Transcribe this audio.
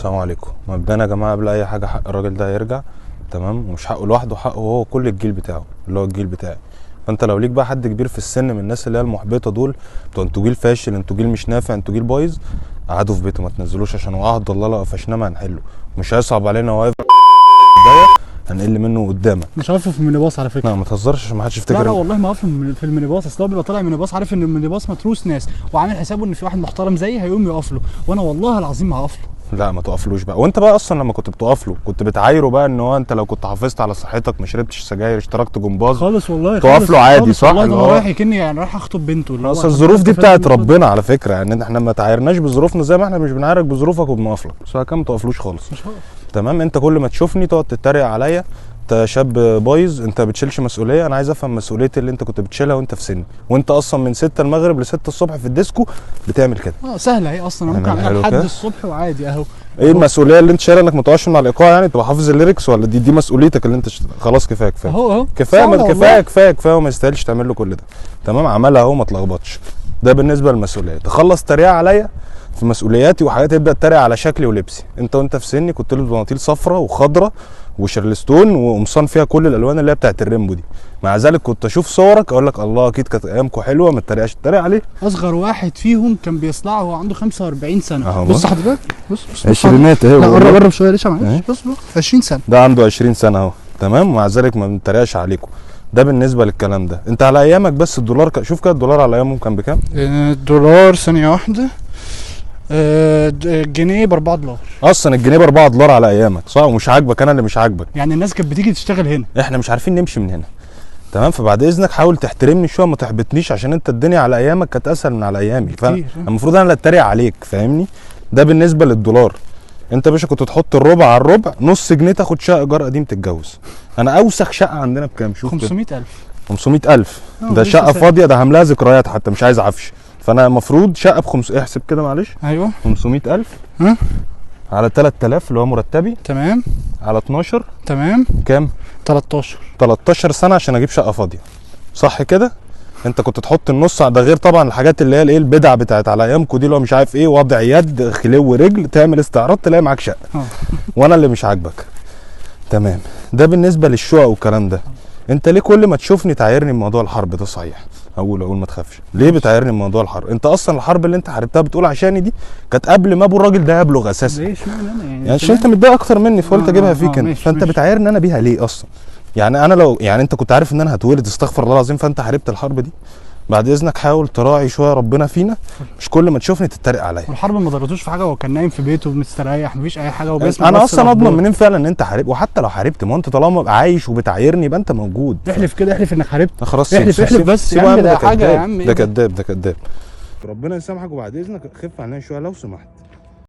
السلام عليكم. مبدئيا يا جماعه قبل اي حاجه حق الراجل ده يرجع، تمام؟ ومش حقه لوحده، حقه هو كل الجيل بتاعه اللي هو الجيل بتاعي. فانت لو ليك بقى حد كبير في السن من الناس اللي هي المحبطه دول، انتوا جيل فاشل، انتوا جيل مش نافع، انتوا جيل بايظ، قعدوا في بيته ما تنزلوش، عشان وعد الله لو قفشناه ما هنحله. مش هيصعب علينا هو هنقل منه قدامك. مش هقف في المينيباص على فكره. لا ما تهزرش عشان ما حدش يفتكر. لا والله ما هقف في المينيباص، اصل هو بيبقى طالع مينيباص عارف ان المينيباص متروس ناس، وعامل حسابه ان في واحد محترم زيي هيقوم يقف له، وانا والله العظيم ما هقف له. لا ما تقفلوش بقى. وانت بقى اصلا لما كنت بتقف له كنت بتعايره بقى ان هو انت لو كنت حافظت على صحتك، ما شربتش سجاير، اشتركت جمباز خالص والله، تقف له عادي صح؟ والله انا رايح كني يعني رايح اخطب بنته. اللي هو اصل الظروف دي بتاعت ربنا على فكره، يعني احنا ما تعايرناش بظروفنا زي ما احنا مش بنعايرك بظروفك وبنقف لك، بس كده ما تقفلوش خالص. مش هقف. تمام؟ انت كل ما تشوفني تقعد تتريق عليا، انت شاب بايظ، انت بتشيلش مسؤوليه. انا عايز افهم مسؤوليه اللي انت كنت بتشيلها وانت في سني، وانت اصلا من 6 المغرب ل 6 الصبح في الديسكو بتعمل كده. سهله اهي اصلا، انا ممكن اعملها لحد الصبح وعادي اهو. ايه المسؤوليه اللي انت شايلها؟ انك ما تقعش مع الايقاع يعني تبقى حافظ الليركس، ولا دي مسؤوليتك اللي انت خلاص كفايه كفايه اهو كفايه وما يستاهلش تعمل له كل ده. تمام؟ عملها اهو ما تلخبطش. ده بالنسبه للمسؤوليه. تخلص تريقه عليا في مسؤولياتي وحاجات، تبدا تتريق على شكلي ولبسي. وانت في سني كنت لابس بناطيل صفراء وخضراء وشارلستون وقمصان فيها كل الالوان اللي هي بتاعت الريمبو دي، مع ذلك كنت اشوف صورك اقول لك الله اكيد كانت ايامكم حلوه، ما تتريقش تتريق عليه. اصغر واحد فيهم كان بيصلع وهو عنده 45 سنه. بص حضرتك بص عشرينات اهي. لا قرب شويه ليش معلش. بص 20 سنه ده عنده 20 سنه اهو. تمام؟ ومع ذلك ما بنتريقش عليكم. ده بالنسبه للكلام ده. انت على ايامك بس الدولار شوف كده الدولار على ايامهم كان بكام؟ الدولار ثانيه واحده، الجنيه ب 4 دولار. اصلا الجنيه ب 4 دولار على ايامك صح؟ ومش عاجبك، انا اللي مش عاجبك. يعني الناس كانت بتيجي تشتغل هنا، احنا مش عارفين نمشي من هنا. تمام؟ فبعد اذنك حاول تحترمني شويه، ما تحبطنيش، عشان انت الدنيا على ايامك كانت اسهل من على ايامي، فالمفروض انا اللي اتريق عليك. فاهمني؟ ده بالنسبه للدولار. انت يا باشا كنت تحط الربع على الربع، نص جنيه تاخد شقه ايجار قديم تتجوز. انا اوسخ شقه عندنا بكام؟ شوف 500,000. 500,000 ده شقه فاضيه، ده عاملاها ذكريات حتى مش عايز عفش. فانا المفروض شقه احسب كده معلش. ايوه 500,000 على 3000 اللي هو مرتبي. تمام. على 12 تمام. كام؟ 13 سنه عشان اجيب شقه فاضيه، صح كده؟ انت كنت تحط النص، ده غير طبعا الحاجات اللي هي الايه البدع بتاعت على ايامكم دي، اللي هو مش عارف ايه، وضع يد خلو رجل، تعمل استعراض تلاقي معاك شقه. وانا اللي مش عاجبك. تمام؟ ده بالنسبه للشقق والكلام ده. انت ليه كل ما تشوفني تعايرني بموضوع الحرب ده؟ صحيح اقول ما تخافش. ليه بتعايرني بموضوع الحرب؟ انت اصلا الحرب اللي انت حاربتها بتقول عشاني دي كانت قبل ما ابو الراجل ده يبلغ اساسا. ليش انا يعني عشان انت متضايق اكتر مني فقلت اجيبها فيك انت. فانت بتعايرني انا بيها ليه اصلا؟ يعني انا لو يعني انت كنت عارف ان انا هتولد استغفر الله العظيم، فانت حاربت الحرب دي. بعد اذنك حاول تراعي شويه ربنا فينا، مش كل ما تشوفني تتريق عليا. والحرب ما ضرتوش في حاجه، هو كان نايم في بيته مستريح مفيش اي حاجه وبيسمع. انا اصلا اضمن منين فعلا ان انت حارب؟ وحتى لو حاربت، ما انت طالما عايش وبتعايرني يبقى انت موجود. احلف كده، احلف انك حاربت. خلاص احلف بس يا عم، ده حاجه يا عم. ده كداب. ربنا يسامحك. وبعد اذنك خف عننا شويه لو سمحت.